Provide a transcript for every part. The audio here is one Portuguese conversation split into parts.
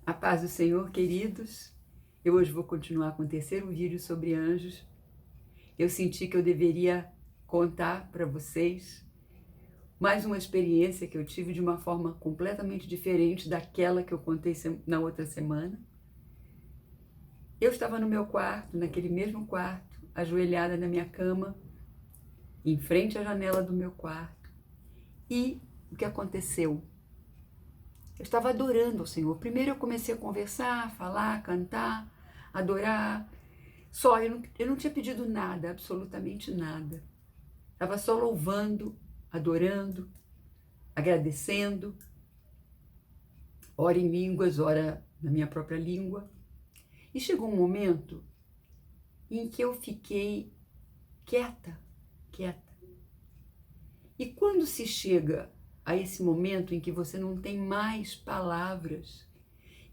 A paz do Senhor, queridos. Eu hoje vou continuar com o terceiro vídeo sobre anjos. Eu senti que eu deveria contar para vocês mais uma experiência que eu tive de uma forma completamente diferente daquela que eu contei na outra semana. Eu estava no meu quarto, naquele mesmo quarto, ajoelhada na minha cama, em frente à janela do meu quarto. E o que aconteceu? Eu estava adorando ao Senhor. Primeiro eu comecei a conversar, falar, cantar, adorar. Só, eu não tinha pedido nada, absolutamente nada. Estava só louvando, adorando, agradecendo. Ora em línguas, ora na minha própria língua. E chegou um momento em que eu fiquei quieta. E quando se chega a esse momento em que você não tem mais palavras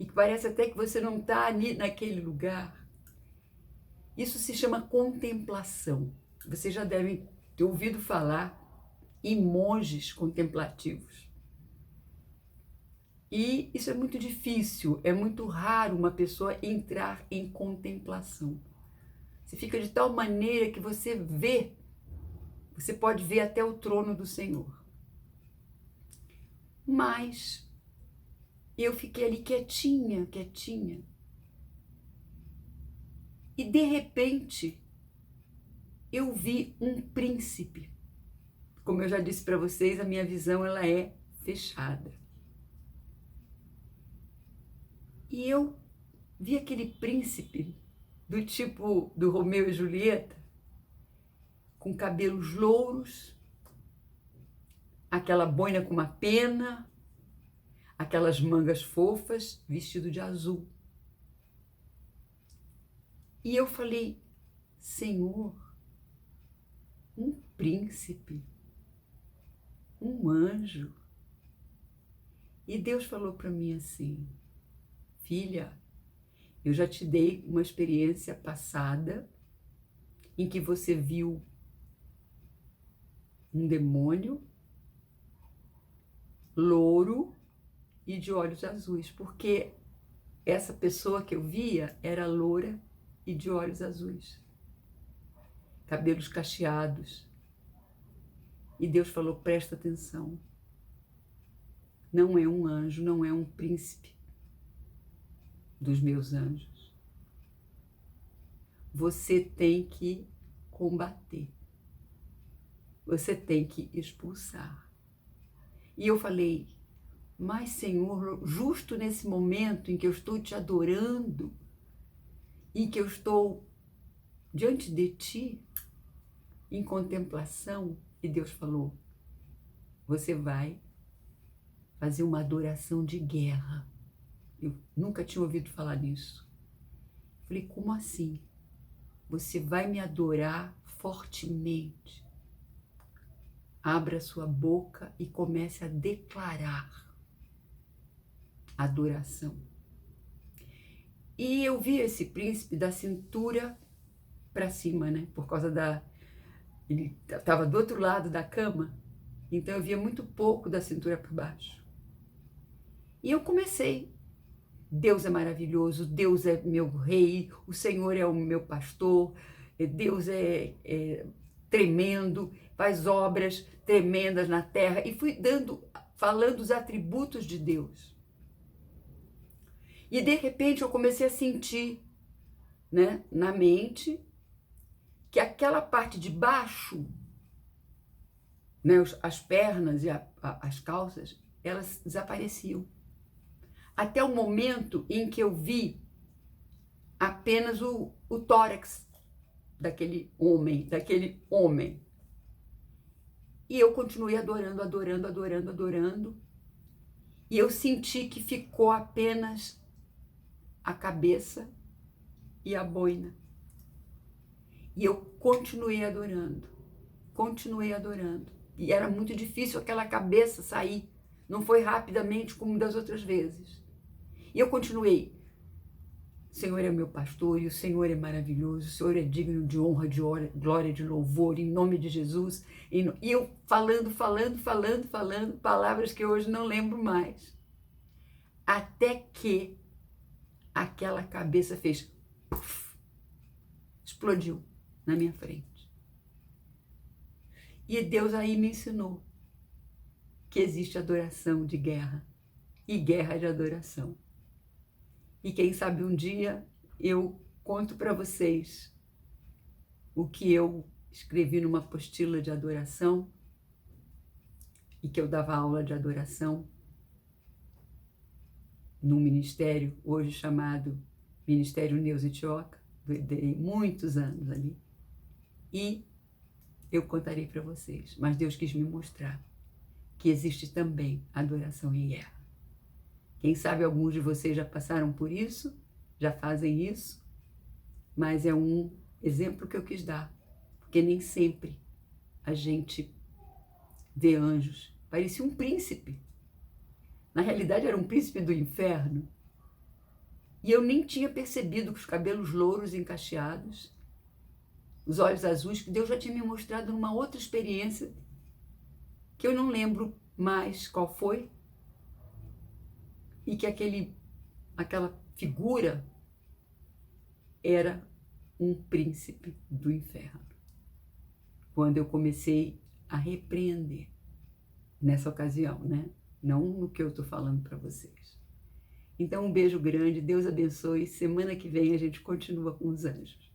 e que parece até que você não está ali naquele lugar, isso se chama contemplação. Vocês já devem ter ouvido falar em monges contemplativos. E isso é muito difícil, é muito raro uma pessoa entrar em contemplação. Você fica de tal maneira que você pode ver até o trono do Senhor. Mas eu fiquei ali quietinha. E de repente eu vi um príncipe. Como eu já disse para vocês, a minha visão ela é fechada. E eu vi aquele príncipe do tipo do Romeu e Julieta, com cabelos louros, aquela boina com uma pena, aquelas mangas fofas, vestido de azul. E eu falei, Senhor, um príncipe, um anjo. E Deus falou para mim assim, filha, eu já te dei uma experiência passada em que você viu um demônio louro e de olhos azuis, porque essa pessoa que eu via era loura e de olhos azuis, cabelos cacheados. E Deus falou, presta atenção, não é um anjo, não é um príncipe dos meus anjos. Você tem que combater, você tem que expulsar. E eu falei, mas Senhor, justo nesse momento em que eu estou te adorando, em que eu estou diante de ti, em contemplação, e Deus falou, você vai fazer uma adoração de guerra. Eu nunca tinha ouvido falar nisso. Falei, como assim? Você vai me adorar fortemente. Abra sua boca e comece a declarar adoração. E eu vi esse príncipe da cintura para cima, né? Por causa ele estava do outro lado da cama, então eu via muito pouco da cintura para baixo. E eu comecei. Deus é maravilhoso, Deus é meu rei, o Senhor é o meu pastor, Deus é tremendo, faz obras tremendas na terra. E fui falando os atributos de Deus. E de repente eu comecei a sentir, né, na mente, que aquela parte de baixo, né, as pernas e as calças, elas desapareciam. Até o momento em que eu vi apenas o tórax daquele homem. E eu continuei adorando. E eu senti que ficou apenas a cabeça e a boina. E eu continuei adorando. E era muito difícil aquela cabeça sair. Não foi rapidamente como das outras vezes. E eu continuei. O Senhor é meu pastor e o Senhor é maravilhoso. O Senhor é digno de honra, de glória, de louvor, em nome de Jesus. E eu falando, palavras que hoje não lembro mais. Até que aquela cabeça fez puff, explodiu na minha frente. E Deus aí me ensinou que existe adoração de guerra e guerra de adoração. E quem sabe um dia eu conto para vocês o que eu escrevi numa apostila de adoração e que eu dava aula de adoração num ministério hoje chamado Ministério Neuza Itioca. Dei muitos anos ali. E eu contarei para vocês. Mas Deus quis me mostrar que existe também adoração em guerra. Quem sabe alguns de vocês já passaram por isso, já fazem isso, mas é um exemplo que eu quis dar, porque nem sempre a gente vê anjos. Parecia um príncipe. Na realidade era um príncipe do inferno. E eu nem tinha percebido que os cabelos louros encaixeados, os olhos azuis, que Deus já tinha me mostrado numa outra experiência, que eu não lembro mais qual foi, e que aquela figura era um príncipe do inferno. Quando eu comecei a repreender, nessa ocasião, né? Não no que eu estou falando para vocês. Então, um beijo grande, Deus abençoe. Semana que vem a gente continua com os anjos.